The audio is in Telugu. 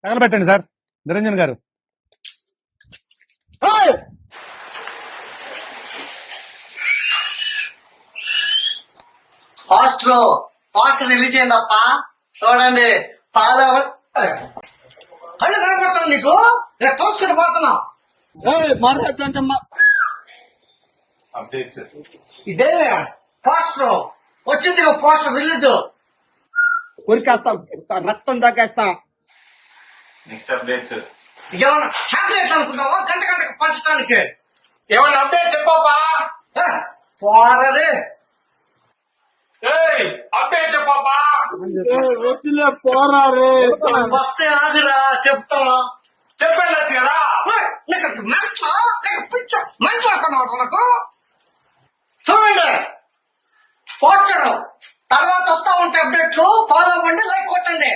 తగలబెట్టండి సార్ నిరంజన్ గారు. పోస్టర్ రిలీజ్ అయిందప్ప చూడండి. ఫాలో కళ్ళు కనపడుతుంది నీకు, నేను తోసుకుంటూ పోతున్నా. ఇదే పోస్టర్ వచ్చింది, పోస్టర్ రిలీజ్. కొరికేస్తా, రక్తం తాగేస్తా. నెక్స్ట్ అప్డేట్స్ ఏమన్నా చాక్లెట్ అనుకున్నావా? గంట గంటకు పంచడానికి ఏమన్నా అప్డేట్ చెప్పప్పా. పోరరే అప్డేట్ చెప్పప్పా. వద్దులే పోరారే. వస్తే ఆగురా, చెప్తా. చెప్పేళ్ళచ్చు కదా. మాట్లాడుతున్నావు నాకు. చూడండి పోస్టర్ తర్వాత వస్తా ఉంటే అప్డేట్లు. ఫాలో అవ్వండి, లైక్ కొట్టండి.